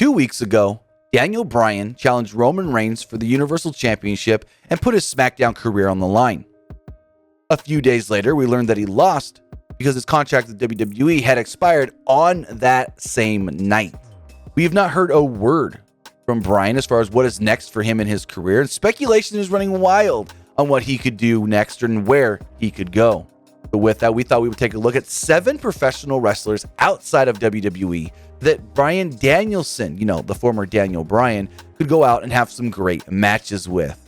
2 weeks ago, Daniel Bryan challenged Roman Reigns for the Universal Championship and put his SmackDown career on the line. A few days later, we learned that he lost because his contract with WWE had expired on that same night. We have not heard a word from Bryan as far as what is next for him in his career, and speculation is running wild on what he could do next and where he could go. But with that, we thought we would take a look at 7 professional wrestlers outside of WWE that Bryan Danielson, the former Daniel Bryan, could go out and have some great matches with.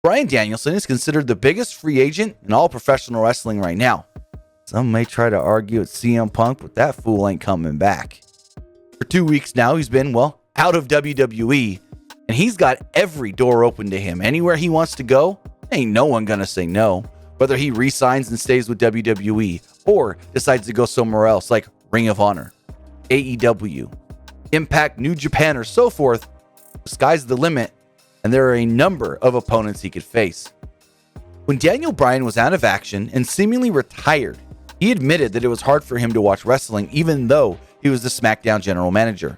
Bryan Danielson is considered the biggest free agent in all professional wrestling right now. Some may try to argue it's CM Punk, but that fool ain't coming back. For 2 weeks now, he's been, out of WWE, and he's got every door open to him. Anywhere he wants to go, ain't no one gonna say no. Whether he re-signs and stays with WWE or decides to go somewhere else like Ring of Honor, AEW, Impact, New Japan, or so forth, the sky's the limit, and there are a number of opponents he could face. When Daniel Bryan was out of action and seemingly retired, he admitted that it was hard for him to watch wrestling even though he was the SmackDown general manager.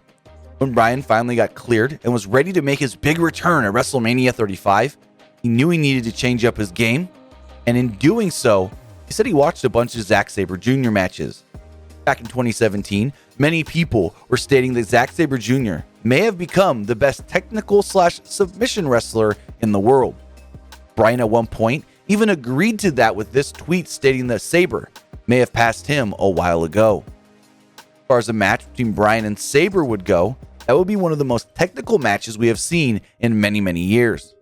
When Bryan finally got cleared and was ready to make his big return at WrestleMania 35, he knew he needed to change up his game, and in doing so, he said he watched a bunch of Zack Sabre Jr. matches. Back in 2017, many people were stating that Zack Sabre Jr. may have become the best technical/submission wrestler in the world. Bryan at one point even agreed to that with this tweet stating that Sabre may have passed him a while ago. As far as a match between Bryan and Sabre would go, that would be one of the most technical matches we have seen in many, many years.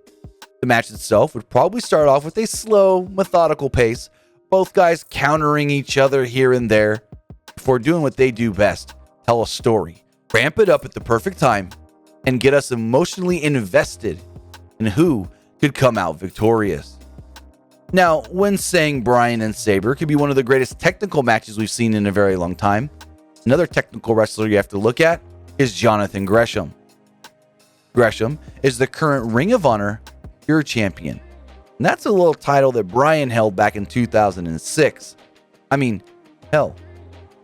The match itself would probably start off with a slow, methodical pace, both guys countering each other here and there, before doing what they do best, tell a story, ramp it up at the perfect time, and get us emotionally invested in who could come out victorious. Now, when saying Bryan and Sabre could be one of the greatest technical matches we've seen in a very long time, another technical wrestler you have to look at is Jonathan Gresham. Gresham is the current Ring of Honor Pure Champion. And that's a little title that Bryan held back in 2006. Hell,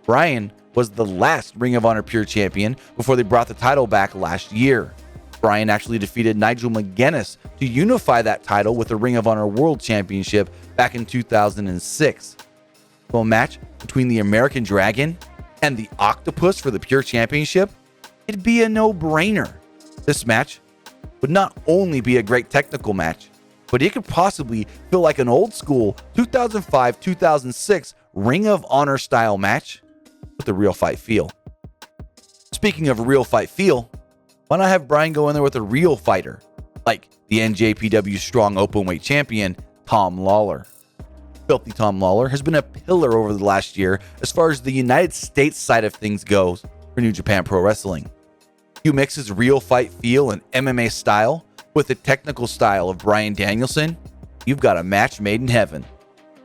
Bryan was the last Ring of Honor Pure Champion before they brought the title back last year. Bryan actually defeated Nigel McGuinness to unify that title with the Ring of Honor World Championship back in 2006. So a match between the American Dragon and the Octopus for the Pure Championship, it'd be a no-brainer. This match would not only be a great technical match, but it could possibly feel like an old-school 2005-2006 Ring of Honor style match with a real fight feel. Speaking of a real fight feel, why not have Bryan go in there with a real fighter, like the NJPW Strong Openweight Champion, Tom Lawler. Filthy Tom Lawler has been a pillar over the last year as far as the United States side of things goes for New Japan Pro Wrestling. You mix his real fight feel and MMA style with the technical style of Bryan Danielson, you've got a match made in heaven.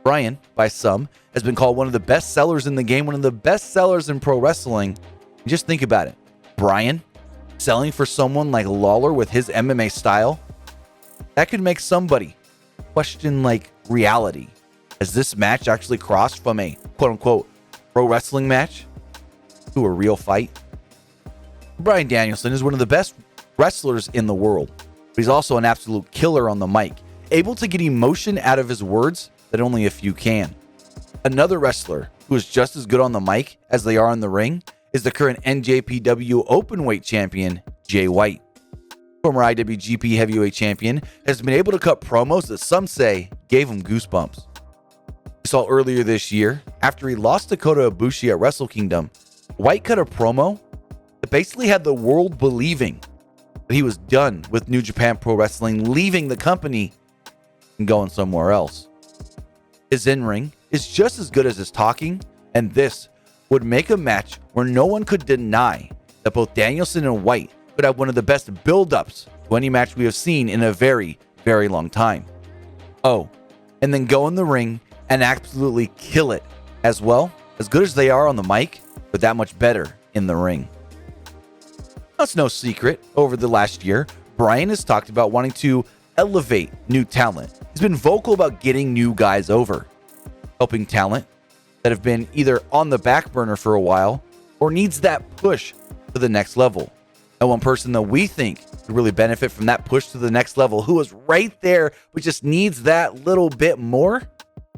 Bryan, by some, has been called one of the best sellers in the game, one of the best sellers in pro wrestling. And just think about it. Bryan selling for someone like Lawler with his MMA style, that could make somebody question reality. Has this match actually crossed from a quote-unquote pro wrestling match to a real fight? Bryan Danielson is one of the best wrestlers in the world, but he's also an absolute killer on the mic, able to get emotion out of his words that only a few can. Another wrestler who is just as good on the mic as they are in the ring is the current NJPW Openweight Champion, Jay White. Former IWGP Heavyweight Champion has been able to cut promos that some say gave him goosebumps. We saw earlier this year, after he lost to Kota Ibushi at Wrestle Kingdom, White cut a promo that basically had the world believing that he was done with New Japan Pro Wrestling, leaving the company and going somewhere else. His in-ring is just as good as his talking, and this would make a match where no one could deny that both Danielson and White could have one of the best build-ups to any match we have seen in a very, very long time. Oh, and then go in the ring and absolutely kill it as well. As good as they are on the mic, but that much better in the ring. That's no secret. Over the last year, Bryan has talked about wanting to elevate new talent. He's been vocal about getting new guys over, helping talent that have been either on the back burner for a while or needs that push to the next level. And one person that we think could really benefit from that push to the next level, who is right there but just needs that little bit more,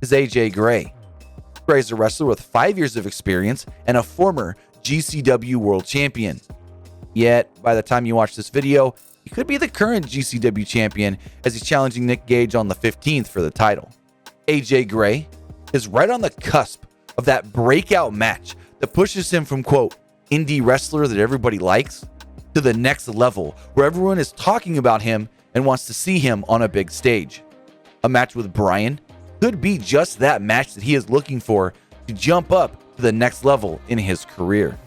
is AJ Gray. Gray is a wrestler with 5 years of experience and a former GCW World Champion. Yet, by the time you watch this video, he could be the current GCW champion as he's challenging Nick Gage on the 15th for the title. AJ Gray is right on the cusp of that breakout match that pushes him from, quote, indie wrestler that everybody likes to the next level where everyone is talking about him and wants to see him on a big stage. A match with Bryan could be just that match that he is looking for to jump up to the next level in his career.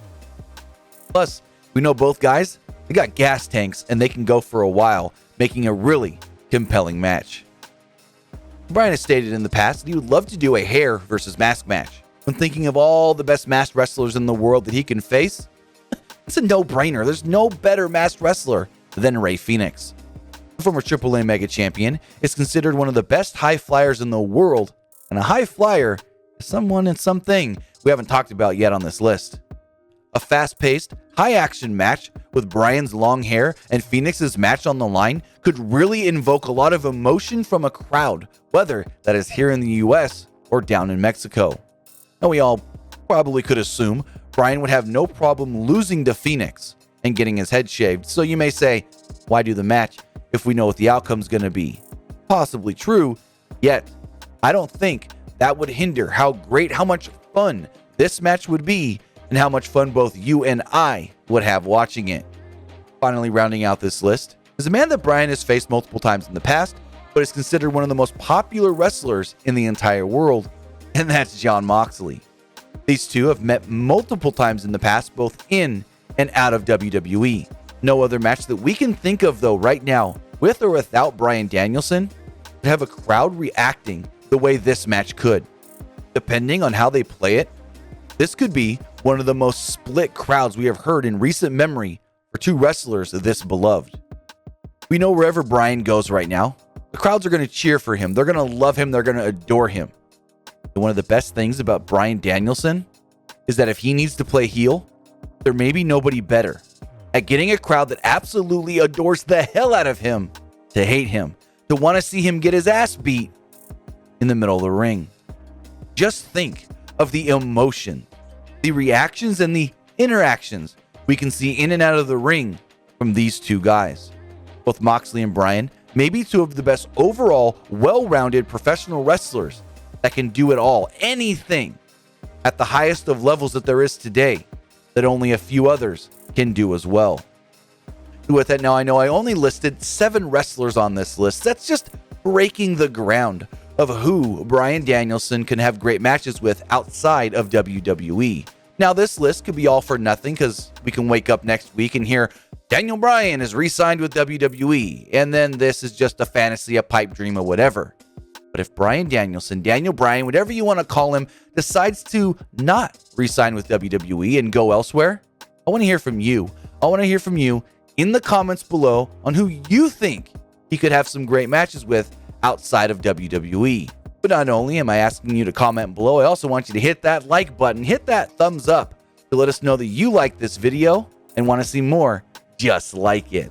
Plus, we know both guys, they got gas tanks and they can go for a while, making a really compelling match. Bryan has stated in the past that he would love to do a hair versus mask match. When thinking of all the best masked wrestlers in the world that he can face, it's a no-brainer. There's no better masked wrestler than Rey Fenix. The former AAA Mega Champion is considered one of the best high flyers in the world, and a high flyer is someone and something we haven't talked about yet on this list. A fast-paced, high-action match with Bryan's long hair and Fenix's match on the line could really invoke a lot of emotion from a crowd, whether that is here in the US or down in Mexico. And we all probably could assume Bryan would have no problem losing to Fenix and getting his head shaved, so you may say, why do the match if we know what the outcome's going to be? Possibly true, yet I don't think that would hinder how much fun this match would be and how much fun both you and I would have watching it. Finally, rounding out this list is a man that Bryan has faced multiple times in the past, but is considered one of the most popular wrestlers in the entire world, and that's Jon Moxley. These two have met multiple times in the past, both in and out of WWE. No other match that we can think of, though, right now, with or without Bryan Danielson, would have a crowd reacting the way this match could. Depending on how they play it, this could be one of the most split crowds we have heard in recent memory for two wrestlers this beloved. We know wherever Bryan goes right now, the crowds are going to cheer for him. They're going to love him. They're going to adore him. And one of the best things about Bryan Danielson is that if he needs to play heel, there may be nobody better at getting a crowd that absolutely adores the hell out of him to hate him, to want to see him get his ass beat in the middle of the ring. Just think of the emotion, the reactions, and the interactions we can see in and out of the ring from these two guys. Both Moxley and Bryan may be two of the best overall, well-rounded professional wrestlers that can do it all, anything at the highest of levels that there is today that only a few others can do as well. With that, now I know I only listed 7 wrestlers on this list. That's just breaking the ground of who Bryan Danielson can have great matches with outside of WWE. Now, this list could be all for nothing because we can wake up next week and hear Daniel Bryan is re-signed with WWE, and then this is just a fantasy, a pipe dream, or whatever. But if Bryan Danielson, Daniel Bryan, whatever you want to call him, decides to not re-sign with WWE and go elsewhere, I want to hear from you. I want to hear from you in the comments below on who you think he could have some great matches with outside of WWE. But not only am I asking you to comment below, I also want you to hit that like button, hit that thumbs up to let us know that you like this video and want to see more just like it.